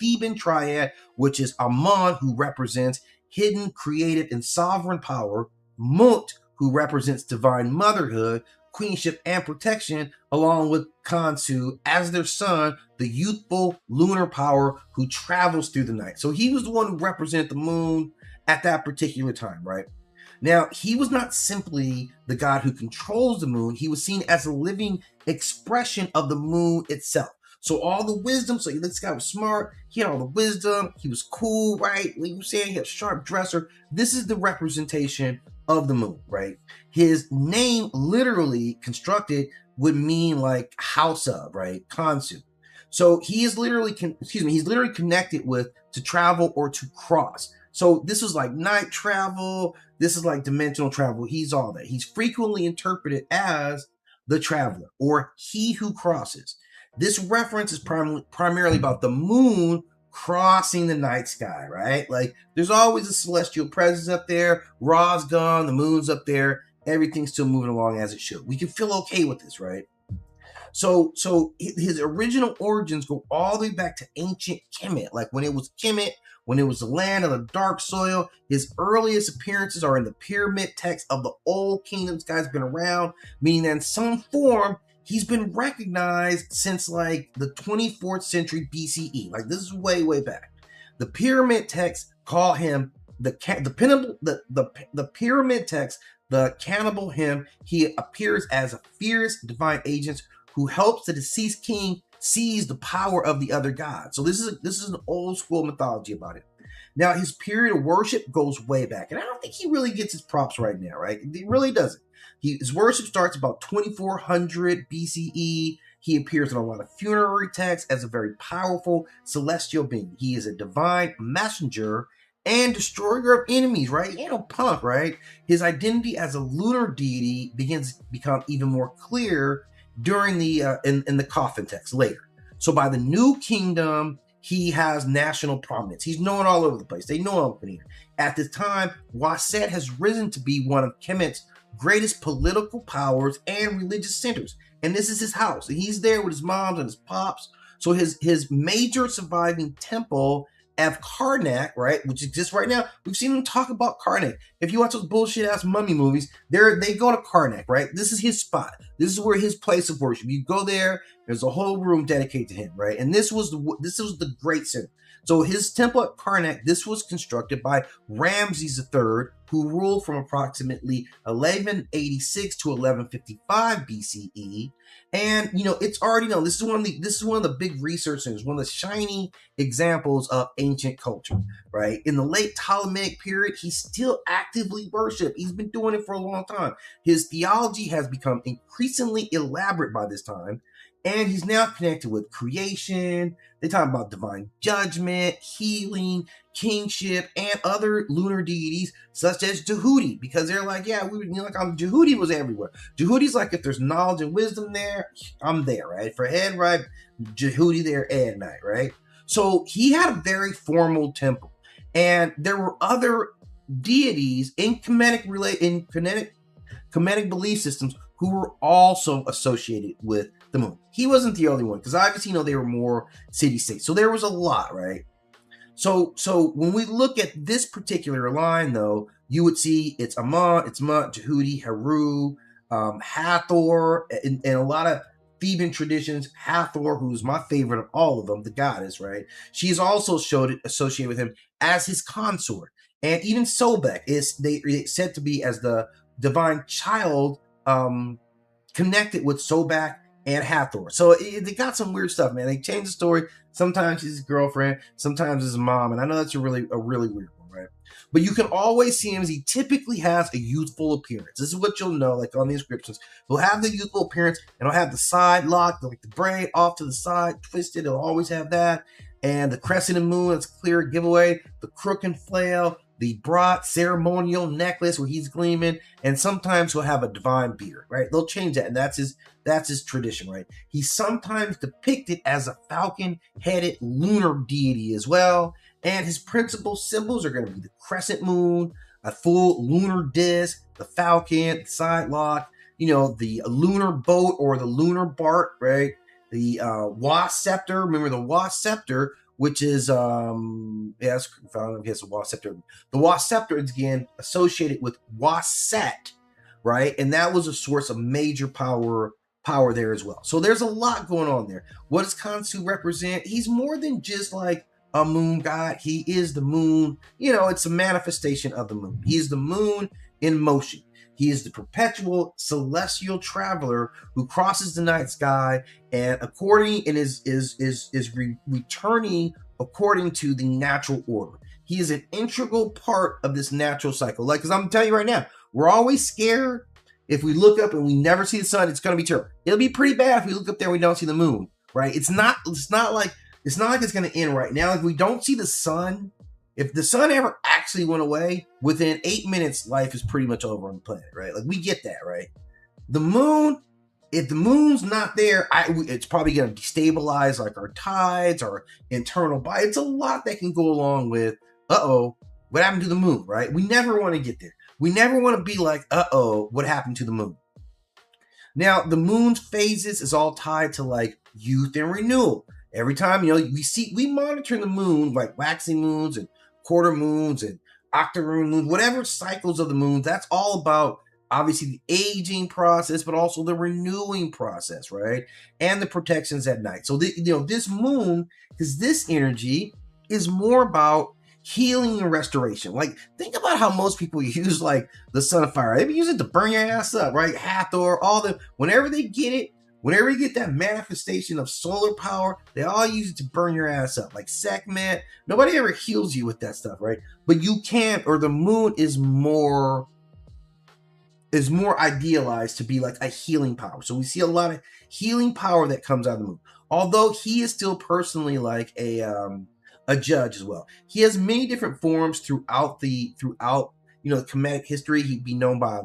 Theban Triad, which is Amun, who represents hidden, creative, and sovereign power, Mut, who represents divine motherhood, queenship, and protection, along with Khonsu as their son, the youthful lunar power who travels through the night. So he was the one who represented the moon at that particular time, right? Now, he was not simply the god who controls the moon. He was seen as a living expression of the moon itself. So all the wisdom, so this guy was smart, he had all the wisdom, he was cool, right? Like you were saying, he had a sharp dresser. This is the representation of the moon, right? His name literally constructed would mean like house of, right? Khonsu. So he is literally, he's literally connected with to travel or to cross. So this is like night travel. This is like dimensional travel. He's all that. He's frequently interpreted as the traveler or he who crosses. This reference is primarily about the moon crossing the night sky, right? Like there's always a celestial presence up there. Ra's gone, the moon's up there. Everything's still moving along as it should. We can feel okay with this, right? So his original origins go all the way back to ancient Kemet, like when it was Kemet, when it was the land of the dark soil. His earliest appearances are in the pyramid text of the old kingdom. This guy's been around, meaning that in some form, he's been recognized since like the 24th century BCE. Like this is way, way back. The pyramid texts call him the pyramid text, the cannibal him. He appears as a fierce divine agent who helps the deceased king seize the power of the other gods. So this is an old school mythology about it. Now his period of worship goes way back, and I don't think he really gets his props right now, right? He really doesn't. His worship starts about 2400 BCE. He appears in a lot of funerary texts as a very powerful celestial being. He is a divine messenger and destroyer of enemies, right? He ain't no punk, right? His identity as a lunar deity begins to become even more clear during the in the coffin text later. So by the New Kingdom, he has national prominence. He's known all over the place. They know him up in here. At this time, Waset has risen to be one of Kemet's greatest political powers and religious centers. And this is his house. And he's there with his moms and his pops. So his major surviving temple of Karnak, right, which exists right now. We've seen him talk about Karnak. If you watch those bullshit ass mummy movies, they go to Karnak, right? This is his spot. This is where his place of worship. You go there. There's a whole room dedicated to him, right? And this was the great center. So his temple at Karnak, this was constructed by Ramses III, who ruled from approximately 1186 to 1155 BCE. And it's already known. This is one of the big research centers, one of the shiny examples of ancient culture, right? In the late Ptolemaic period, he still actively worshipped. He's been doing it for a long time. His theology has become increasingly elaborate by this time. And he's now connected with creation. They talk about divine judgment, healing, kingship, and other lunar deities such as Jehuti, because they're like, yeah, Jehuti was everywhere. Jehuti's like, if there's knowledge and wisdom there, I'm there, right? For head, right? Jehuti there at night, right? So he had a very formal temple, and there were other deities in Kemetic belief systems who were also associated with the moon. He wasn't the only one, because obviously, they were more city-states. So there was a lot, right? So when we look at this particular line, though, you would see it's Amun, it's Mut, Jehuti, Heru, Hathor, and a lot of Theban traditions. Hathor, who's my favorite of all of them, the goddess, right? She's also associated with him as his consort. And even Sobek is said to be as the divine child connected with Sobek and Hathor. So they got some weird stuff, man. They changed the story. Sometimes he's his girlfriend, sometimes his mom, and I know that's a really weird one, right? But you can always see him as he typically has a youthful appearance. This is what you'll know, like on the inscriptions. He'll have the youthful appearance, and he'll have the side lock, like the braid off to the side, twisted. He'll always have that. And the crescent and moon, that's a clear giveaway. The crook and flail, the brought ceremonial necklace where he's gleaming, and sometimes he'll have a divine beard, right? They'll change that, and that's his tradition, right? He's sometimes depicted as a falcon-headed lunar deity as well, and his principal symbols are going to be the crescent moon, a full lunar disc, the falcon, the side lock, the lunar boat or the lunar bark, right? The wasp scepter. Remember the wasp scepter which is yes, found he has a Wa scepter. The Wa scepter is again associated with Waset, right? And that was a source of major power there as well. So there's a lot going on there. What does Khonsu represent? He's more than just like a moon god. He is the moon. You know, it's a manifestation of the moon. He is the moon in motion. He is the perpetual celestial traveler who crosses the night sky and returning according to the natural order. He is an integral part of this natural cycle. Like, because I'm telling you right now, we're always scared if we look up and we never see the sun. It's going to be terrible. It'll be pretty bad if we look up there and we don't see the moon, right? It's not like it's going to end right now. If we don't see the sun, if the sun ever actually went away, within 8 minutes, life is pretty much over on the planet, right? Like, we get that, right? The moon, if the moon's not there, it's probably going to destabilize like our tides, our internal body. It's a lot that can go along with, what happened to the moon, right? We never want to get there. We never want to be like, what happened to the moon? Now, the moon's phases is all tied to like youth and renewal. Every time, we monitor the moon, like waxing moons and quarter moons and octoroon moons, whatever cycles of the moon, that's all about obviously the aging process, but also the renewing process, right? And the protections at night. So, this moon, because this energy is more about healing and restoration. Like, think about how most people use like the sun of fire. They use it to burn your ass up, right? Hathor, whenever they get it, whenever you get that manifestation of solar power, they all use it to burn your ass up. Like Sekhmet, nobody ever heals you with that stuff, right? But you can't, or the moon is more idealized to be like a healing power. So we see a lot of healing power that comes out of the moon. Although he is still personally like a judge as well. He has many different forms throughout the Kemetic history. He'd be known by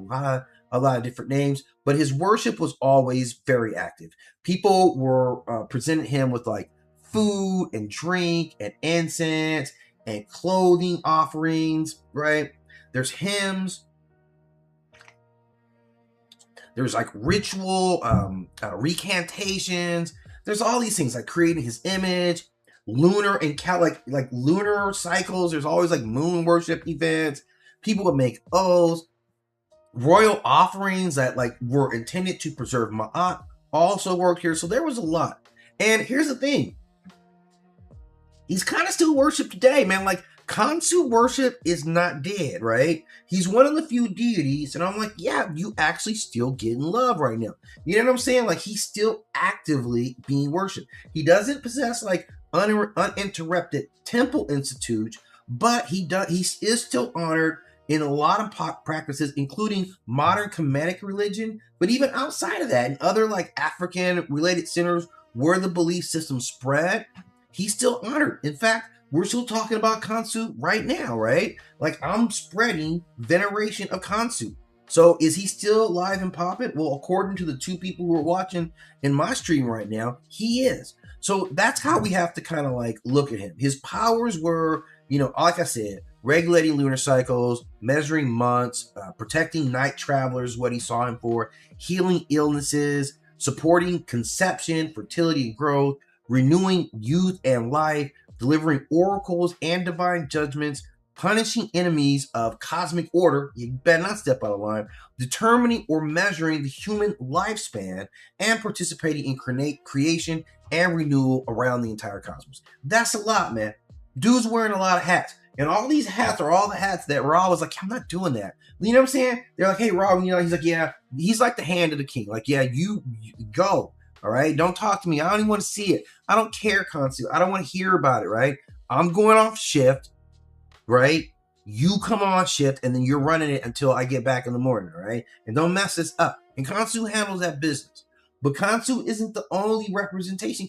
a lot of different names, but his worship was always very active. People were presented him with like food and drink and incense and clothing offerings, right? There's hymns. There's like ritual recantations. There's all these things like creating his image, lunar and like lunar cycles. There's always like moon worship events. People would make oaths. Royal offerings that like were intended to preserve Ma'at also worked here. So there was a lot. And here's the thing. He's kind of still worshipped today, man. Like, Khonsu worship is not dead, right? He's one of the few deities, and I'm like, yeah, you actually still getting love right now. You know what I'm saying? Like, he's still actively being worshipped. He doesn't possess like uninterrupted temple institutes, but he is still honored in a lot of practices, including modern Kemetic religion, but even outside of that, in other like African related centers where the belief system spread, he's still honored. In fact, we're still talking about Khonsu right now, right? Like, I'm spreading veneration of Khonsu. So is he still alive and popping? Well, according to the two people who are watching in my stream right now, he is. So that's how we have to kind of like look at him. His powers were, like I said, regulating lunar cycles, measuring months, protecting night travelers, what he saw him for, healing illnesses, supporting conception, fertility and growth, renewing youth and life, delivering oracles and divine judgments, punishing enemies of cosmic order, you better not step out of line, determining or measuring the human lifespan, and participating in creation and renewal around the entire cosmos. That's a lot, man. Dude's wearing a lot of hats. And all these hats are all the hats that Ra was like, I'm not doing that. You know what I'm saying? They're like, hey, Ra, he's like, yeah, he's like the hand of the king. Like, yeah, you go. All right, don't talk to me. I don't even want to see it. I don't care, Khonsu. I don't want to hear about it, right? I'm going off shift, right? You come on shift, and then you're running it until I get back in the morning, all right? And don't mess this up. And Khonsu handles that business. But Khonsu isn't the only representation.